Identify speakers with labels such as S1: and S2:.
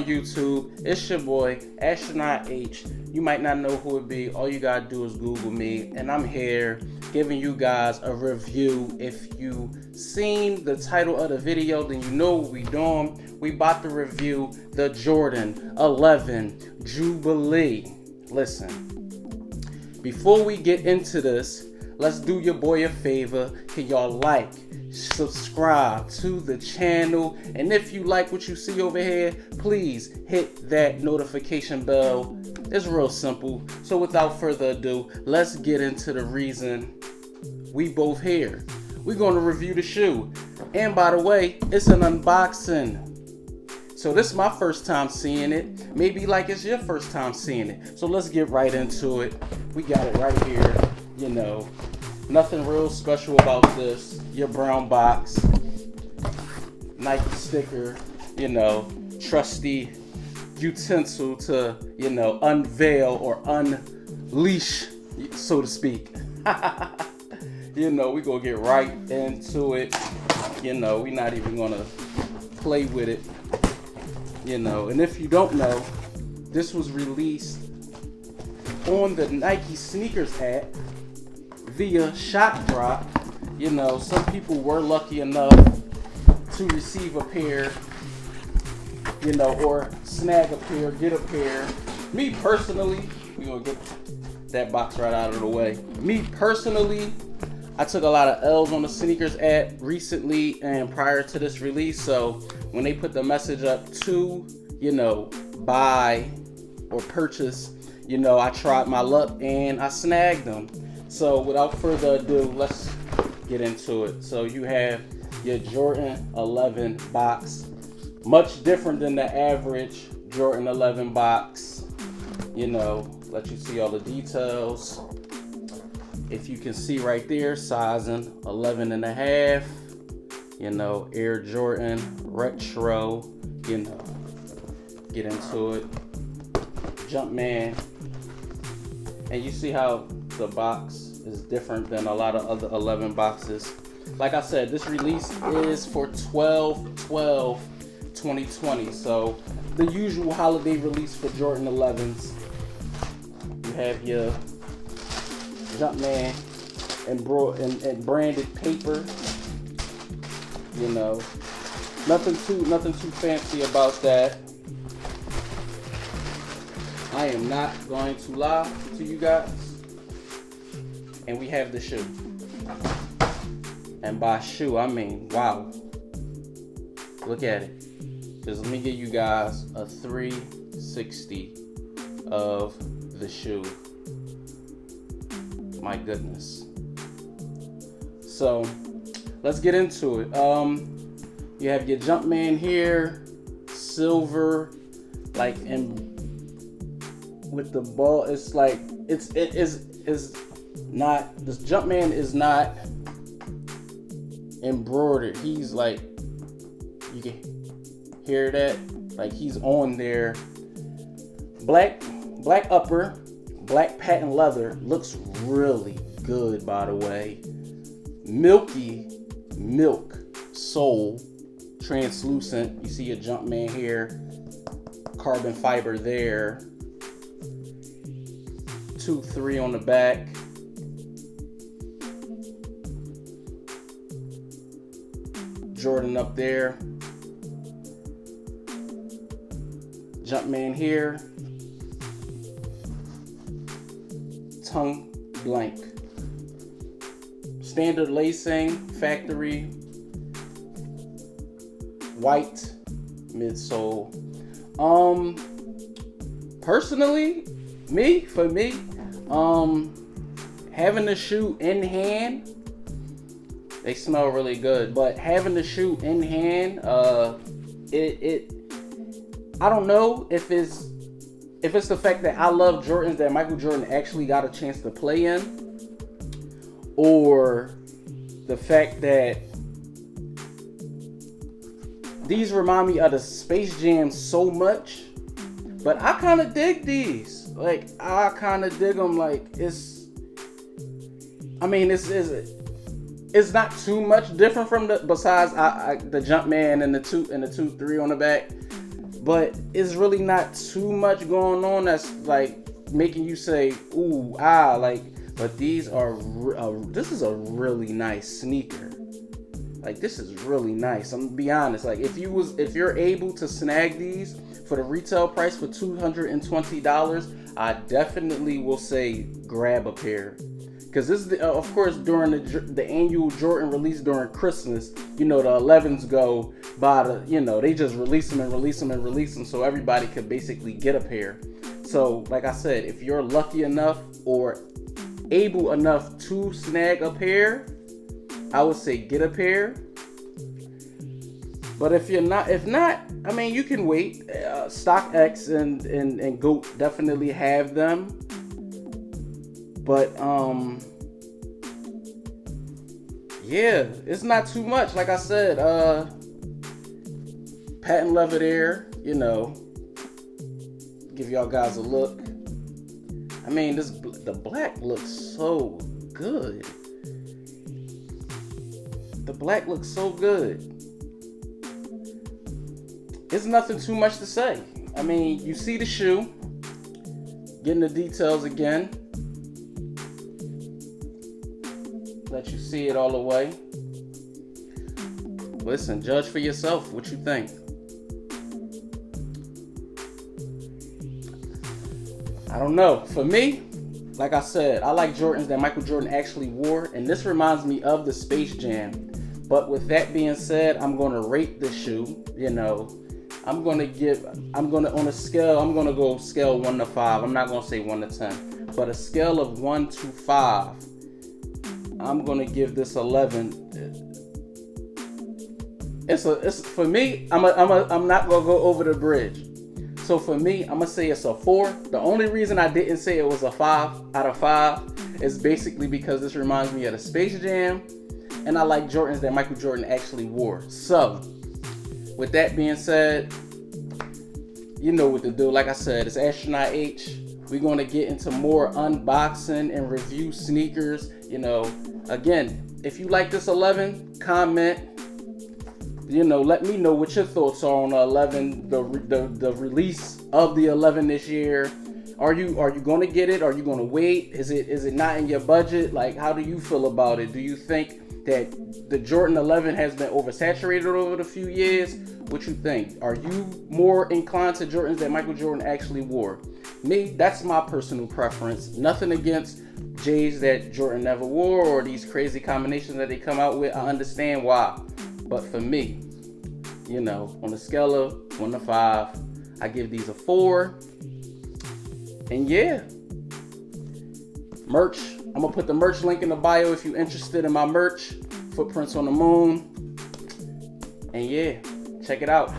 S1: on YouTube. It's your boy, Astronaut H. You might not know who it be. All you gotta do is Google me. And I'm here giving you guys a review. If you seen the title of the video, then you know what we doing. We about to review the Jordan 11 Jubilee. Listen, before we get into this, let's do your boy a favor. Can y'all like, subscribe to the channel, and if you like what you see over here, please hit that notification bell. It's real simple. So without further ado, let's get into the reason we both here. We're going to review the shoe, and by the way, it's an unboxing. So this is my first time seeing it. Maybe like it's your first time seeing it. So let's get right into it. We got it right here. You know, nothing real special about this. Your brown box, Nike sticker, you know, trusty utensil to, you know, unveil or unleash, so to speak. You know, we gonna get right into it. You know, we not even gonna play with it. You know, and if you don't know, this was released on the Nike sneakers app via Shot Drop. You know, some people were lucky enough to receive a pair, you know, or snag a pair, get a pair. Me personally, we're gonna get that box right out of the way. Me personally, I took a lot of L's on the sneakers app recently and prior to this release. So when they put the message up to, you know, buy or purchase, you know, I tried my luck and I snagged them. So without further ado, let's get into it. So you have your Jordan 11 box, much different than the average Jordan 11 box. You know, let you see all the details. If you can see right there, sizing 11 and a half, you know, Air Jordan retro, you know, get into it. Jumpman, and you see how the box is different than a lot of other 11 boxes. Like I said, this release is for 12/12/2020, so the usual holiday release for Jordan 11s. You have your Jumpman and branded paper. You know, nothing too fancy about that. I am not going to lie to you guys. And we have the shoe. And by shoe, I mean, wow. Look at it. Just let me give you guys a 360 of the shoe. My goodness. So, let's get into it. You have your Jumpman here, silver, like in with the ball. It's like it is not, this Jumpman is not embroidered. He's like, you can hear that, like he's on there. Black upper, black patent leather, looks really good, by the way. Milky milk sole, translucent. You see a Jumpman here, carbon fiber there, 2-3 on the back. Jordan up there, Jumpman here, tongue blank. Standard lacing, factory, white midsole. Personally, for me, having the shoe in hand, they smell really good, but having the shoe in hand, I don't know if it's the fact that I love Jordans that Michael Jordan actually got a chance to play in, or the fact that these remind me of the Space Jam so much, but I kind of dig these. Like, I kind of dig them. Like, it's not too much different from the, besides the Jumpman and the 2-3 on the back. but it's really not too much going on that's like making you say ooh ah, like. But these are this is a really nice sneaker. Like, this is really nice. I'm gonna be honest. Like, if you're able to snag these for the retail price for $220, I definitely will say grab a pair. Because this is, of course, during the annual Jordan release during Christmas, you know, the 11s go by they just release them and release them and release them so everybody could basically get a pair. So, like I said, if you're lucky enough or able enough to snag a pair, I would say get a pair. But if not, I mean, you can wait. StockX and GOAT definitely have them. But yeah, it's not too much. Like I said, patent leather there, give y'all guys a look. I mean, the black looks so good. The black looks so good. It's nothing too much to say. I mean, you see the shoe. Getting the details again. Let you see it all the way. Listen, judge for yourself what you think. I don't know. For me, like I said, I like Jordans that Michael Jordan actually wore, and this reminds me of the Space Jam. But with that being said, I'm going to rate the shoe. I'm going to on a scale, I'm going to go scale 1 to 5. I'm not going to say 1 to 10, but a scale of 1 to 5. I'm going to give this 11. It's for me, I'm not going to go over the bridge. So for me, I'm going to say it's a 4. The only reason I didn't say it was a 5 out of 5 is basically because this reminds me of the Space Jam, and I like Jordans that Michael Jordan actually wore. So, with that being said, you know what to do. Like I said, it's Astronaut H. We're going to get into more unboxing and review sneakers. Again, if you like this 11, comment. Let me know what your thoughts are on the 11, the release of the 11 this year. Are you going to get it? Are you going to wait? Is it not in your budget? Like, how do you feel about it? Do you think that the Jordan 11 has been oversaturated over the few years? What you think? Are you more inclined to Jordans that Michael Jordan actually wore? Me, that's my personal preference. Nothing against J's that Jordan never wore or these crazy combinations that they come out with. I understand why. But for me, on a scale of 1 to 5, I give these a 4. And yeah, merch. I'm going to put the merch link in the bio if you're interested in my merch. Footprints on the Moon. And yeah, check it out.